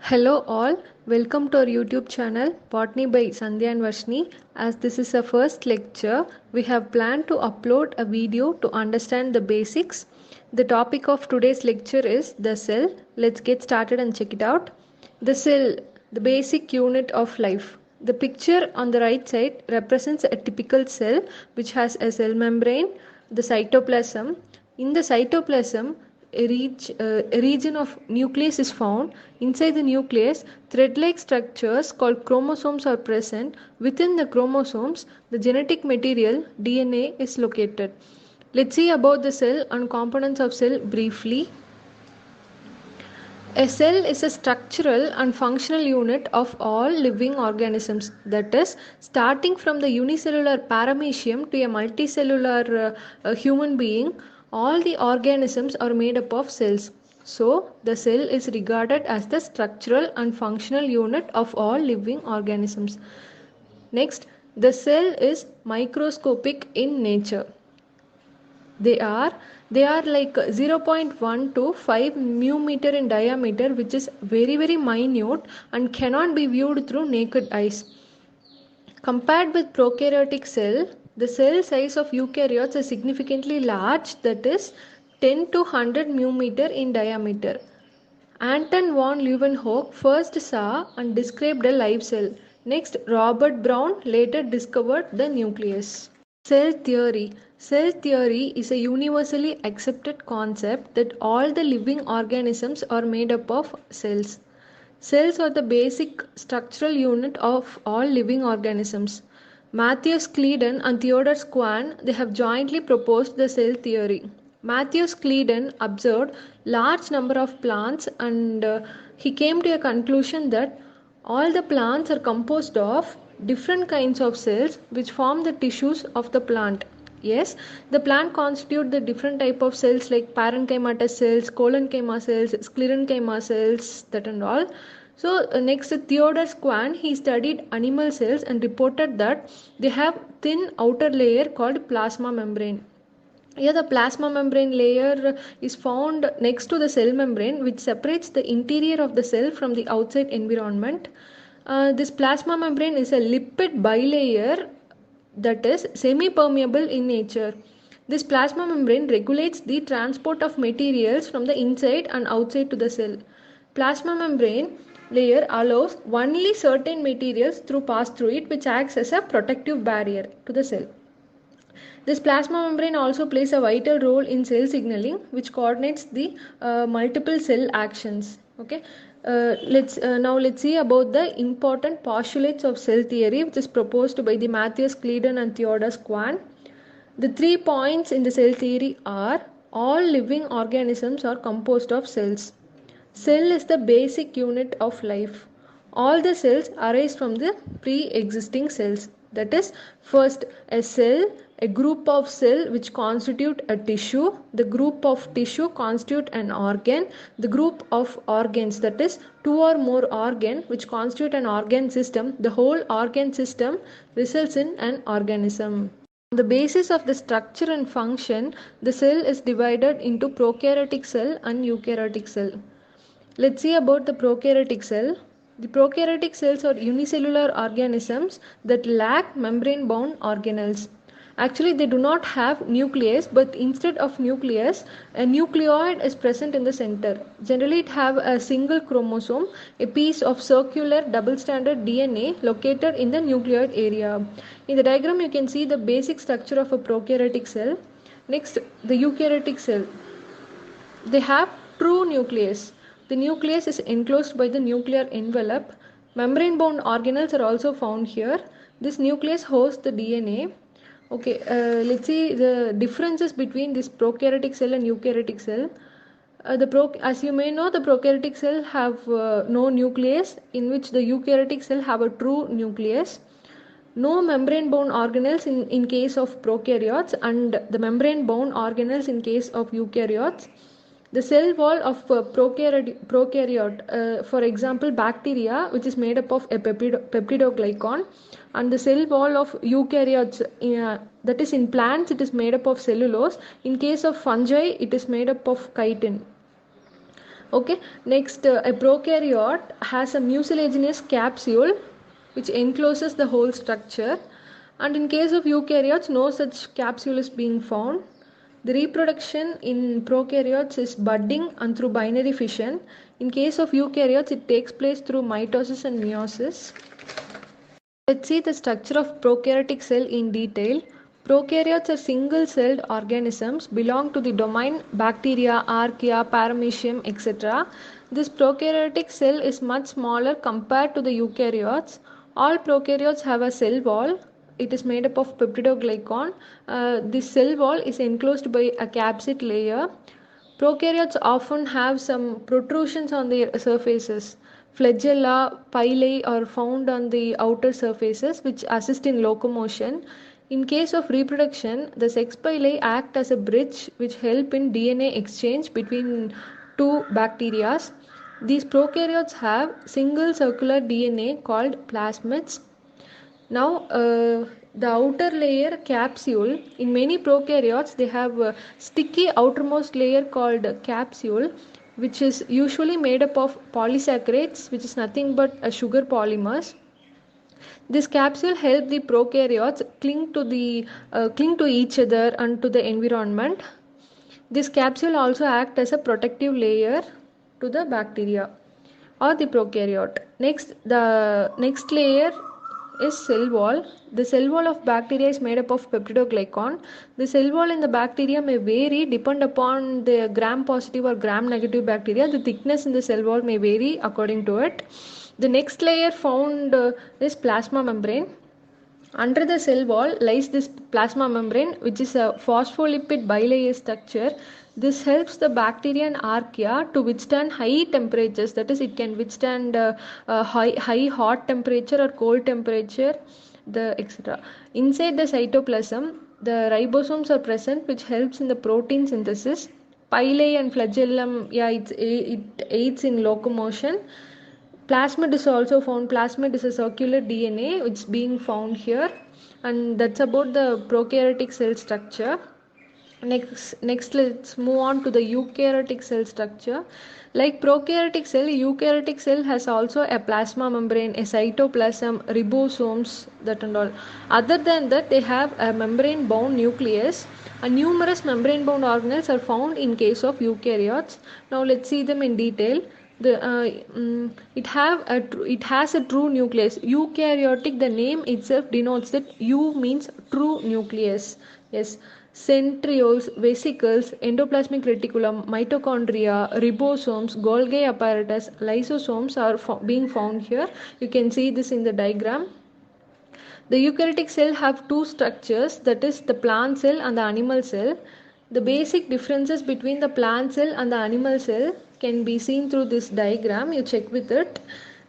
Hello all, welcome to our YouTube channel Botany by Sandhya and Varshni. As this is our first lecture, we have planned to upload a video to understand the basics. The topic of today's lecture is the cell. Let's get started and check it out. The cell, the basic unit of life. The picture on the right side represents a typical cell which has a cell membrane, the cytoplasm. In the cytoplasm, a region of nucleus is found. Inside the nucleus, thread-like structures called chromosomes are present. Within the chromosomes, the genetic material DNA is located. Let's see about the cell and components of cell briefly. A cell is a structural and functional unit of all living organisms. That is, starting from the unicellular paramecium to a multicellular human being, all the organisms are made up of cells. So, the cell is regarded as the structural and functional unit of all living organisms. Next, the cell is microscopic in nature. They are like 0.1 to 5 μm in diameter, which is very minute and cannot be viewed through naked eyes. Compared with prokaryotic cell, the cell size of eukaryotes is significantly large, that is 10 to 100 μm in diameter. Anton von Leeuwenhoek first saw and described a live cell. Next, Robert Brown later discovered the nucleus. Cell theory. Cell theory is a universally accepted concept that all the living organisms are made up of cells. Cells are the basic structural unit of all living organisms. Matthias Claden and Theodor Schwann, they have jointly proposed the cell theory. Matthias Claden observed large number of plants and he came to a conclusion that all the plants are composed of different kinds of cells which form the tissues of the plant. Yes, the plant constitute the different type of cells like parenchymatous cells, collenchyma cells, sclerenchyma cells, that and all. So next, Theodor Schwann, he studied animal cells and reported that they have thin outer layer called plasma membrane. Here the plasma membrane layer is found next to the cell membrane, which separates the interior of the cell from the outside environment. This plasma membrane is a lipid bilayer that is semi-permeable in nature. This plasma membrane regulates the transport of materials from the inside and outside to the cell. Plasma membrane layer allows only certain materials to pass through it, which acts as a protective barrier to the cell. This plasma membrane also plays a vital role in cell signaling, which coordinates the multiple cell actions. Okay, let's see about the important postulates of cell theory, which is proposed by the Matthias Claden and Theodor Schwann. The 3 points in the cell theory are: all living organisms are composed of cells. Cell is the basic unit of life. All the cells arise from the pre-existing cells. That is, first a cell, a group of cell which constitute a tissue, the group of tissue constitute an organ, the group of organs, that is 2 or more organ which constitute an organ system, the whole organ system results in an organism. On the basis of the structure and function, the cell is divided into prokaryotic cell and eukaryotic cell. Let's see about the prokaryotic cell. The prokaryotic cells are unicellular organisms that lack membrane-bound organelles. Actually, they do not have nucleus, but instead of nucleus, a nucleoid is present in the center. Generally, it have a single chromosome, a piece of circular double-stranded DNA located in the nucleoid area. In the diagram, you can see the basic structure of a prokaryotic cell. Next, the eukaryotic cell. They have true nucleus. The nucleus is enclosed by the nuclear envelope. Membrane-bound organelles are also found here. This nucleus hosts the DNA. Okay, let's see the differences between this prokaryotic cell and eukaryotic cell. As you may know, the prokaryotic cell have no nucleus, in which the eukaryotic cell have a true nucleus. No membrane-bound organelles in case of prokaryotes, and the membrane-bound organelles in case of eukaryotes. The cell wall of prokaryote, for example bacteria, which is made up of a peptidoglycan, and the cell wall of eukaryotes, that is in plants it is made up of cellulose. In case of fungi, it is made up of chitin. Okay, next, a prokaryote has a mucilaginous capsule which encloses the whole structure, and in case of eukaryotes, no such capsule is being found. The reproduction in prokaryotes is budding and through binary fission. In case of eukaryotes, it takes place through mitosis and meiosis. Let's see the structure of prokaryotic cell in detail. Prokaryotes are single-celled organisms belong to the domain bacteria, archaea, paramecium, etc. This prokaryotic cell is much smaller compared to the eukaryotes. All prokaryotes have a cell wall. It is made up of peptidoglycan. This cell wall is enclosed by a capsid layer. Prokaryotes often have some protrusions on their surfaces. Flagella, pili are found on the outer surfaces which assist in locomotion. In case of reproduction, the sex pili act as a bridge which help in DNA exchange between two bacteria. These prokaryotes have single circular DNA called plasmids. Now, the outer layer capsule, in many prokaryotes, they have a sticky outermost layer called capsule, which is usually made up of polysaccharides, which is nothing but a sugar polymers. This capsule helps the prokaryotes cling to each other and to the environment. This capsule also acts as a protective layer to the bacteria or the prokaryote. Next, the next layer is cell wall. The cell wall of bacteria is made up of peptidoglycan. The cell wall in the bacteria may vary depend upon the gram positive or gram negative bacteria. The thickness in the cell wall may vary according to it. The next layer found is plasma membrane. Under the cell wall lies this plasma membrane, which is a phospholipid bilayer structure. This helps the bacteria and archaea to withstand high temperatures. That is, it can withstand high hot temperature or cold temperature, the etc. Inside the cytoplasm, the ribosomes are present, which helps in the protein synthesis. Pili and flagellum, it aids in locomotion. Plasmid is also found. Plasmid is a circular DNA which is being found here, and that's about the prokaryotic cell structure. Next let's move on to the eukaryotic cell structure. Like prokaryotic cell, eukaryotic cell has also a plasma membrane, a cytoplasm, ribosomes, that and all. Other than that, they have a membrane bound nucleus, and numerous membrane bound organelles are found in case of eukaryotes. Now let's see them in detail. It has a true nucleus. Eukaryotic, the name itself denotes that U means true nucleus. Yes, centrioles, vesicles, endoplasmic reticulum, mitochondria, ribosomes, Golgi apparatus, lysosomes are being found here. You can see this in the diagram. The eukaryotic cell have two structures, that is the plant cell and the animal cell. The basic differences between the plant cell and the animal cell can be seen through this diagram. You check with it.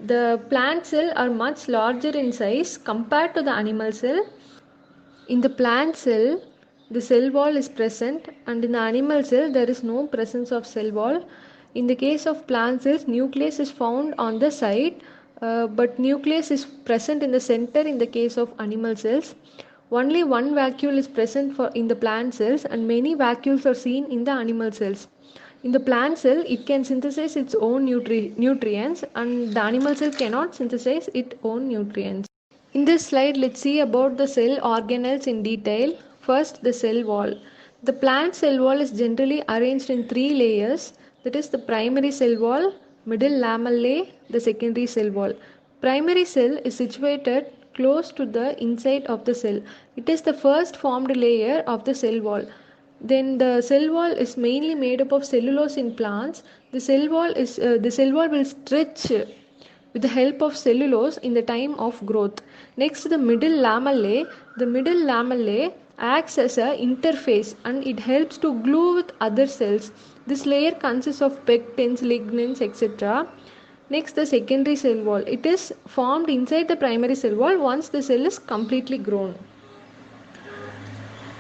The plant cell are much larger in size compared to the animal cell. In the plant cell, the cell wall is present, and in the animal cell, there is no presence of cell wall. In the case of plant cells, nucleus is found on the side, but nucleus is present in the center in the case of animal cells. Only one vacuole is present in the plant cells, and many vacuoles are seen in the animal cells. In the plant cell, it can synthesize its own nutrients, and the animal cell cannot synthesize its own nutrients. In this slide, let's see about the cell organelles in detail. First, the cell wall. The plant cell wall is generally arranged in three layers, that is the primary cell wall, middle lamellae, the secondary cell wall. Primary cell is situated close to the inside of the cell. It is the first formed layer of the cell wall. Then the cell wall is mainly made up of cellulose in plants. The cell wall will stretch with the help of cellulose in the time of growth. Next, the middle lamellae. The middle lamellae acts as an interface, and it helps to glue with other cells. This layer consists of pectins, lignins, etc. Next, the secondary cell wall. It is formed inside the primary cell wall once the cell is completely grown.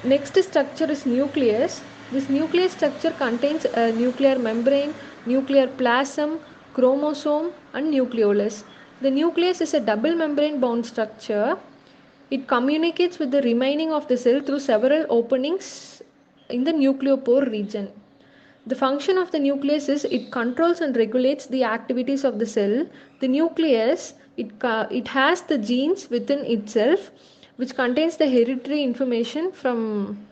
Next structure is nucleus. This nucleus structure contains a nuclear membrane, nuclear plasm, chromosome, and nucleolus. The nucleus is a double membrane bound structure. It communicates with the remaining of the cell through several openings in the nucleopore region. The function of the nucleus is it controls and regulates the activities of the cell. The nucleus, it has the genes within itself which contains the hereditary information from.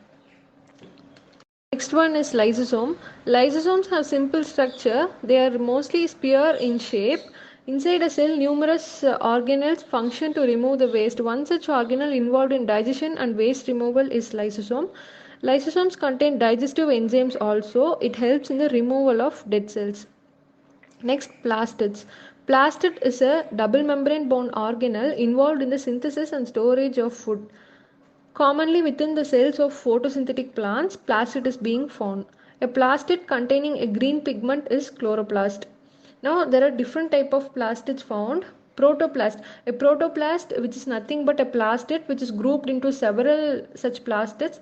Next one is lysosome. Lysosomes have simple structure. They are mostly sphere in shape. Inside a cell, numerous organelles function to remove the waste. One such organelle involved in digestion and waste removal is lysosome. Lysosomes contain digestive enzymes also. It helps in the removal of dead cells. Next, plastids. Plastid is a double membrane bound organelle involved in the synthesis and storage of food. Commonly within the cells of photosynthetic plants, plastid is being found. A plastid containing a green pigment is chloroplast. Now there are different type of plastids found. Protoplast. A protoplast, which is nothing but a plastid which is grouped into several such plastids.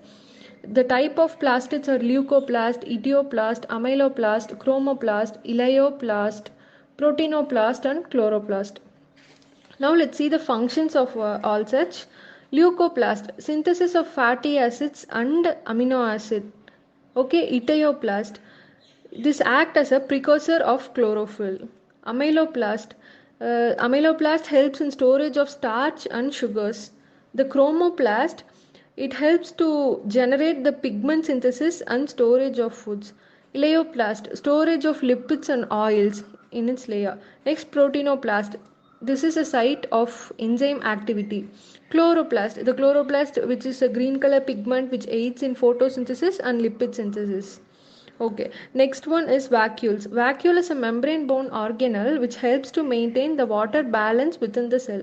The type of plastids are leucoplast, etioplast, amyloplast, chromoplast, elioplast, proteinoplast and chloroplast. Now let's see the functions of all such. Leucoplast, synthesis of fatty acids and amino acid. Okay, etioplast, this act as a precursor of chlorophyll. Amyloplast, amyloplast helps in storage of starch and sugars. The chromoplast, it helps to generate the pigment synthesis and storage of foods. Elioplast, storage of lipids and oils in its layer. Next, proteinoplast, this is a site of enzyme activity. Chloroplast, the chloroplast, which is a green color pigment which aids in photosynthesis and lipid synthesis. Okay, next one is vacuoles. Vacuole is a membrane bound organelle which helps to maintain the water balance within the cell.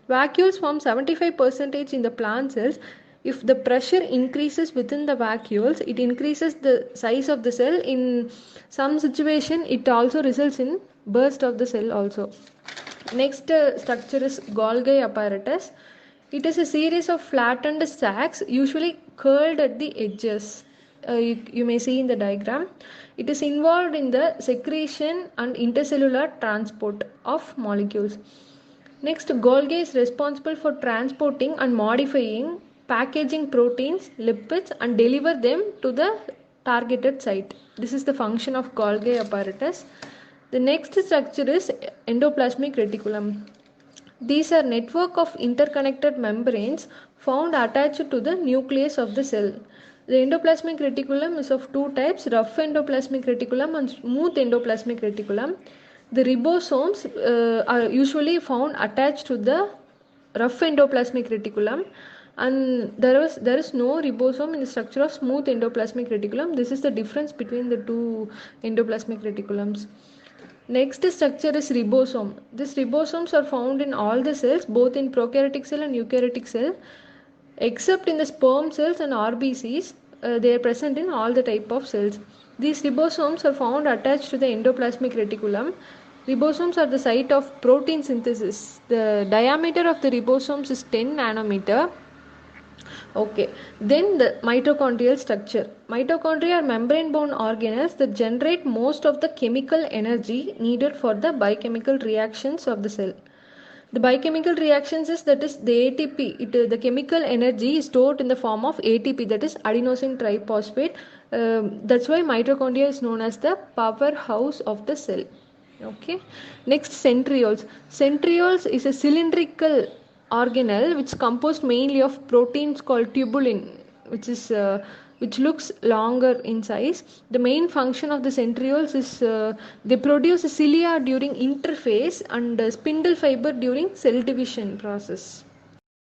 Vacuoles form 75% in the plant cells. If the pressure increases within the vacuoles, it increases the size of the cell. In some situation, it also results in burst of the cell also. Next structure is Golgi apparatus. It is a series of flattened sacs, usually curled at the edges. You may see in the diagram. It is involved in the secretion and intercellular transport of molecules. Next, Golgi is responsible for transporting and modifying, packaging proteins, lipids and deliver them to the targeted site. This is the function of Golgi apparatus. The next structure is endoplasmic reticulum. These are network of interconnected membranes found attached to the nucleus of the cell. The endoplasmic reticulum is of two types, rough endoplasmic reticulum and smooth endoplasmic reticulum. The ribosomes are usually found attached to the rough endoplasmic reticulum, and there is no ribosome in the structure of smooth endoplasmic reticulum. This is the difference between the two endoplasmic reticulums. Next structure is ribosome. These ribosomes are found in all the cells, both in prokaryotic cell and eukaryotic cell. Except in the sperm cells and RBCs, they are present in all the type of cells. These ribosomes are found attached to the endoplasmic reticulum. Ribosomes are the site of protein synthesis. The diameter of the ribosomes is 10 nanometer. Okay, then the mitochondrial structure. Mitochondria are membrane bound organelles that generate most of the chemical energy needed for the biochemical reactions of the cell. The biochemical reactions is that is the ATP. The chemical energy is stored in the form of ATP, that is adenosine triphosphate. That's why mitochondria is known as the powerhouse of the cell. Okay. Next, centrioles. Centrioles is a cylindrical organelle which is composed mainly of proteins called tubulin, which looks longer in size. The main function of the centrioles is they produce cilia during interphase and spindle fiber during cell division process.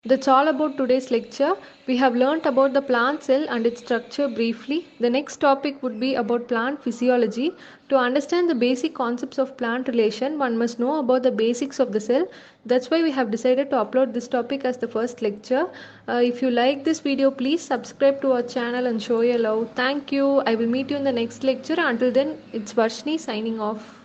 That's all about today's lecture. We have learnt about the plant cell and its structure briefly. The next topic would be about plant physiology. To understand the basic concepts of plant relation, one must know about the basics of the cell. That's why we have decided to upload this topic as the first lecture. If you like this video, please subscribe to our channel and show your love. Thank you. I will meet you in the next lecture. Until then, it's Varshni signing off.